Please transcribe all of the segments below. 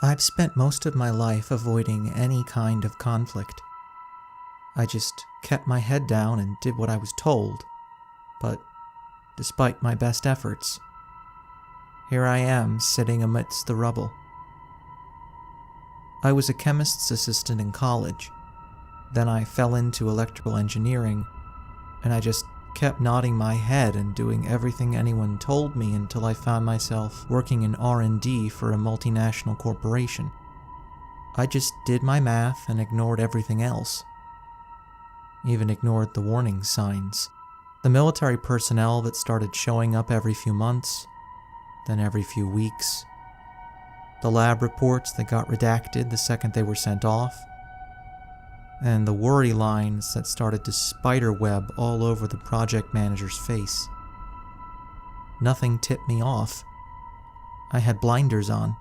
I've spent most of my life avoiding any kind of conflict. I just kept my head down and did what I was told, but despite my best efforts, here I am sitting amidst the rubble. I was a chemist's assistant in college. Then I fell into electrical engineering, and I just kept nodding my head and doing everything anyone told me until I found myself working in R&D for a multinational corporation. I just did my math and ignored everything else. Even ignored the warning signs. The military personnel that started showing up every few months, then every few weeks. The lab reports that got redacted the second they were sent off. And the worry lines that started to spiderweb all over the project manager's face. Nothing tipped me off. I had blinders on.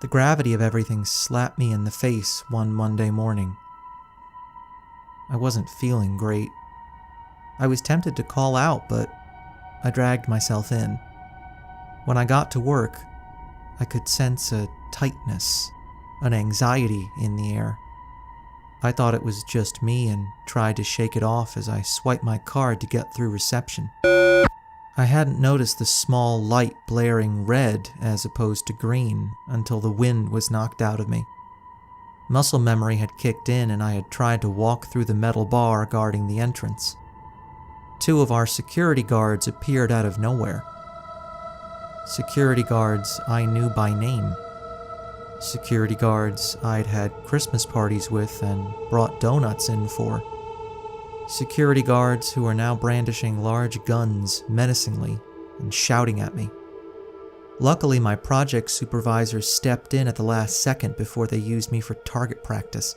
The gravity of everything slapped me in the face one Monday morning. I wasn't feeling great. I was tempted to call out, but I dragged myself in. When I got to work, I could sense a tightness, an anxiety in the air. I thought it was just me and tried to shake it off as I swiped my card to get through reception. I hadn't noticed the small light blaring red as opposed to green until the wind was knocked out of me. Muscle memory had kicked in and I had tried to walk through the metal bar guarding the entrance. 2 of our security guards appeared out of nowhere. Security guards I knew by name. Security guards I'd had Christmas parties with and brought donuts in for. Security guards who are now brandishing large guns menacingly and shouting at me. Luckily, my project supervisor stepped in at the last second before they used me for target practice.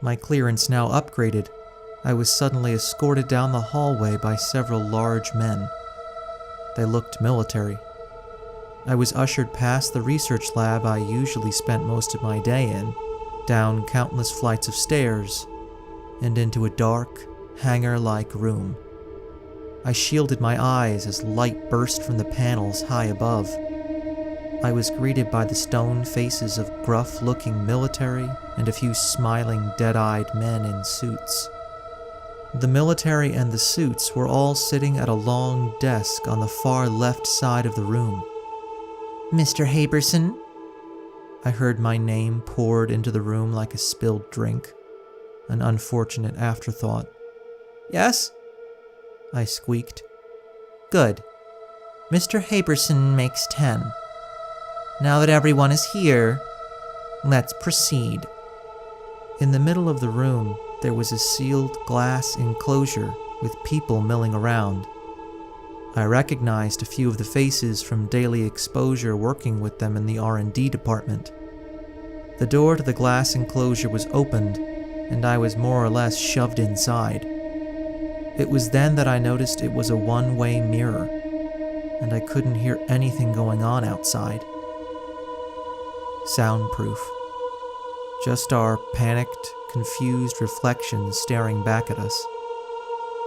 My clearance now upgraded, I was suddenly escorted down the hallway by several large men. They looked military. I was ushered past the research lab I usually spent most of my day in, down countless flights of stairs, and into a dark, hangar-like room. I shielded my eyes as light burst from the panels high above. I was greeted by the stone faces of gruff-looking military and a few smiling, dead-eyed men in suits. The military and the suits were all sitting at a long desk on the far left side of the room. "Mr. Haberson?" I heard my name poured into the room like a spilled drink. An unfortunate afterthought. "Yes?" I squeaked. "Good. Mr. Haberson makes 10. Now that everyone is here, let's proceed." In the middle of the room, there was a sealed glass enclosure with people milling around. I recognized a few of the faces from daily exposure working with them in the R&D department. The door to the glass enclosure was opened, and I was more or less shoved inside. It was then that I noticed it was a one-way mirror, and I couldn't hear anything going on outside. Soundproof. Just our panicked, confused reflections staring back at us.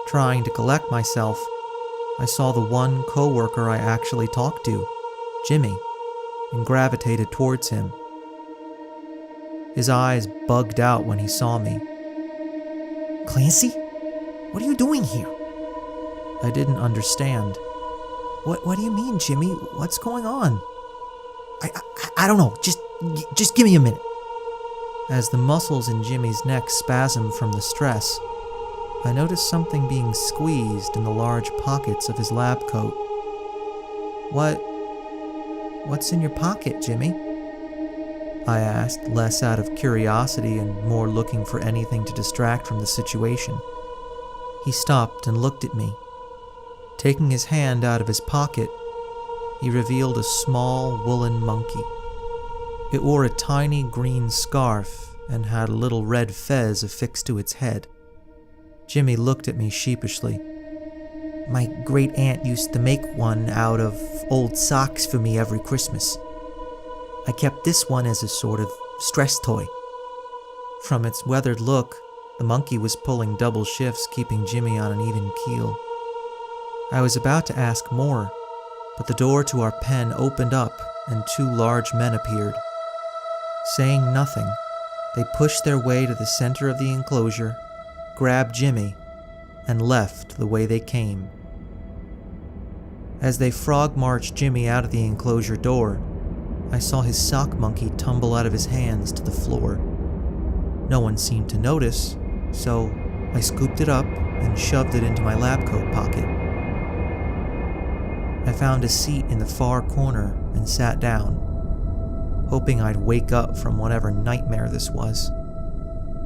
Trying to collect myself, I saw the one coworker I actually talked to, Jimmy, and gravitated towards him. His eyes bugged out when he saw me. "Clancy? What are you doing here?" I didn't understand. What do you mean, Jimmy? What's going on?" I don't know. Just give me a minute." As the muscles in Jimmy's neck spasmed from the stress, I noticed something being squeezed in the large pockets of his lab coat. What's in your pocket, Jimmy?" I asked, less out of curiosity and more looking for anything to distract from the situation. He stopped and looked at me. Taking his hand out of his pocket, he revealed a small woolen monkey. It wore a tiny green scarf and had a little red fez affixed to its head. Jimmy looked at me sheepishly. "My great-aunt used to make one out of old socks for me every Christmas. I kept this one as a sort of stress toy." From its weathered look, the monkey was pulling double shifts, keeping Jimmy on an even keel. I was about to ask more, but the door to our pen opened up and 2 large men appeared. Saying nothing, they pushed their way to the center of the enclosure, grabbed Jimmy, and left the way they came. As they frog-marched Jimmy out of the enclosure door, I saw his sock monkey tumble out of his hands to the floor. No one seemed to notice, so I scooped it up and shoved it into my lab coat pocket. I found a seat in the far corner and sat down, hoping I'd wake up from whatever nightmare this was.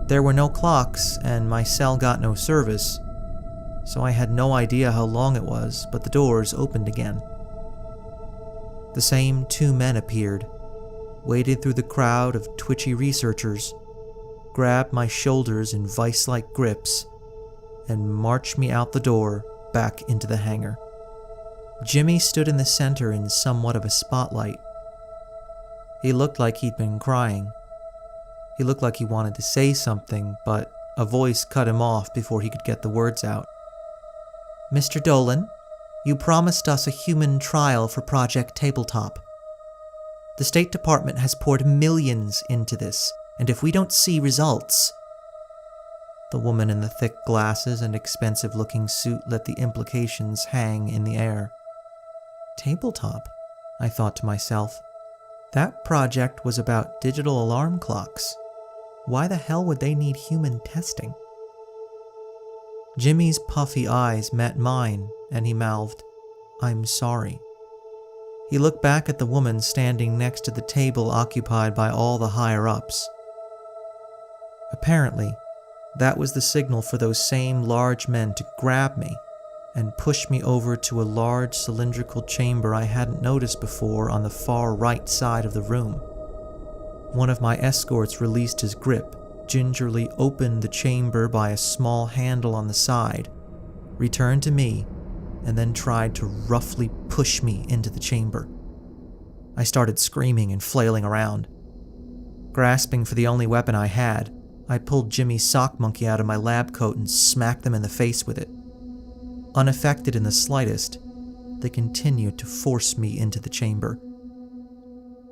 There were no clocks, and my cell got no service, so I had no idea how long it was, but the doors opened again. The same 2 men appeared, waded through the crowd of twitchy researchers, grabbed my shoulders in vice-like grips, and marched me out the door back into the hangar. Jimmy stood in the center in somewhat of a spotlight. He looked like he'd been crying. He looked like he wanted to say something, but a voice cut him off before he could get the words out. "Mr. Dolan, you promised us a human trial for Project Tabletop. The State Department has poured millions into this, and if we don't see results..." The woman in the thick glasses and expensive-looking suit let the implications hang in the air. Tabletop, I thought to myself. That project was about digital alarm clocks. Why the hell would they need human testing? Jimmy's puffy eyes met mine, and he mouthed, "I'm sorry." He looked back at the woman standing next to the table occupied by all the higher-ups. Apparently, that was the signal for those same large men to grab me and push me over to a large cylindrical chamber I hadn't noticed before on the far right side of the room. One of my escorts released his grip, gingerly opened the chamber by a small handle on the side, returned to me, and then tried to roughly push me into the chamber. I started screaming and flailing around. Grasping for the only weapon I had, I pulled Jimmy's sock monkey out of my lab coat and smacked him in the face with it. Unaffected in the slightest, they continued to force me into the chamber.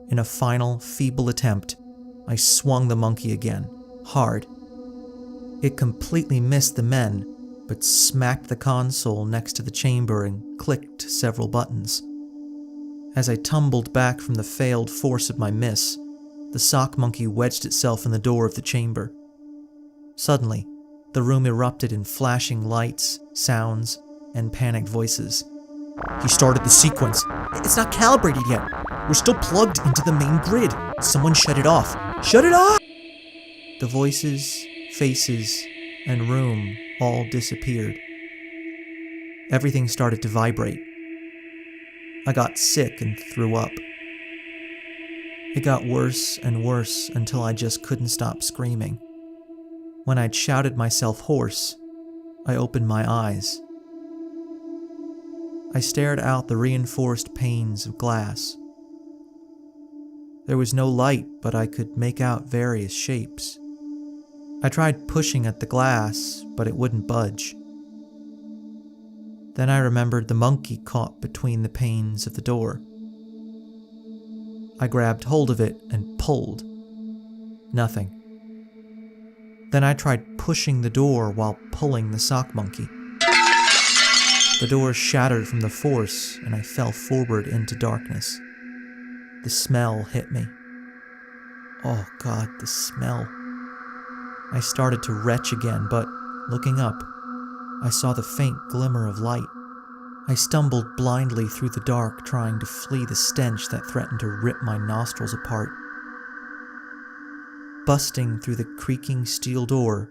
In a final, feeble attempt, I swung the monkey again, hard. It completely missed the men, but smacked the console next to the chamber and clicked several buttons. As I tumbled back from the failed force of my miss, the sock monkey wedged itself in the door of the chamber. Suddenly, the room erupted in flashing lights, sounds, and panicked voices. "He started the sequence. It's not calibrated yet. We're still plugged into the main grid. Someone shut it off. Shut it off!" The voices, faces, and room all disappeared. Everything started to vibrate. I got sick and threw up. It got worse and worse until I just couldn't stop screaming. When I'd shouted myself hoarse, I opened my eyes. I stared out the reinforced panes of glass. There was no light, but I could make out various shapes. I tried pushing at the glass, but it wouldn't budge. Then I remembered the monkey caught between the panes of the door. I grabbed hold of it and pulled. Nothing. Then I tried pushing the door while pulling the sock monkey. The door shattered from the force, and I fell forward into darkness. The smell hit me. Oh God, the smell. I started to retch again, but looking up, I saw the faint glimmer of light. I stumbled blindly through the dark, trying to flee the stench that threatened to rip my nostrils apart. Busting through the creaking steel door,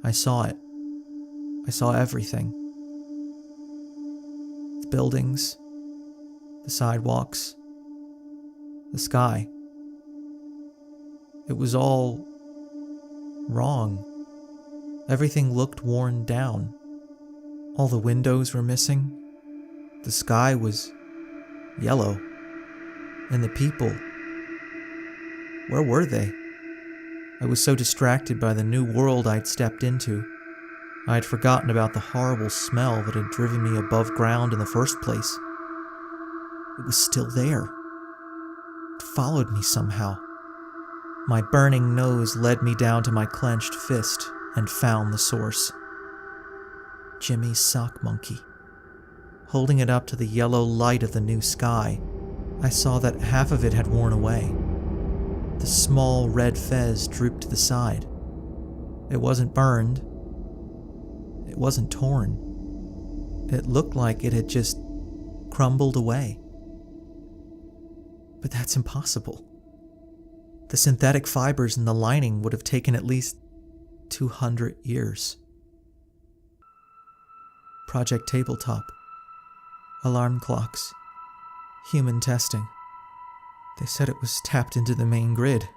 I saw it. I saw everything. The buildings, the sidewalks, the sky. It was all wrong. Everything looked worn down. All the windows were missing. The sky was yellow. And the people, where were they? I was so distracted by the new world I'd stepped into. I had forgotten about the horrible smell that had driven me above ground in the first place. It was still there. followed me somehow. My burning nose led me down to my clenched fist and found the source. Jimmy's sock monkey. Holding it up to the yellow light of the new sky, I saw that half of it had worn away. The small red fez drooped to the side. It wasn't burned. It wasn't torn. It looked like it had just crumbled away. But that's impossible. The synthetic fibers in the lining would have taken at least 200 years. Project Tabletop. Alarm clocks. Human testing. They said it was tapped into the main grid.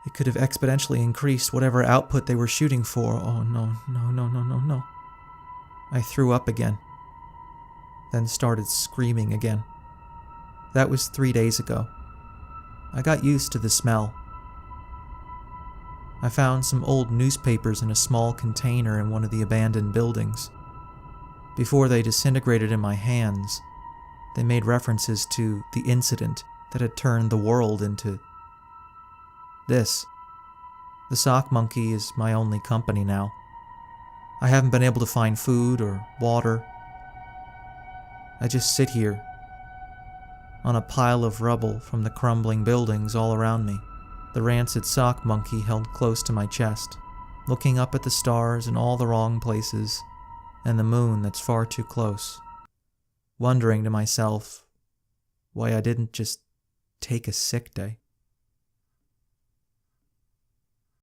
It could have exponentially increased whatever output they were shooting for. Oh no. I threw up again. Then started screaming again. That was 3 days ago. I got used to the smell. I found some old newspapers in a small container in one of the abandoned buildings. Before they disintegrated in my hands, they made references to the incident that had turned the world into this. The sock monkey is my only company now. I haven't been able to find food or water. I just sit here on a pile of rubble from the crumbling buildings all around me, the rancid sock monkey held close to my chest, looking up at the stars in all the wrong places and the moon that's far too close, wondering to myself why I didn't just take a sick day.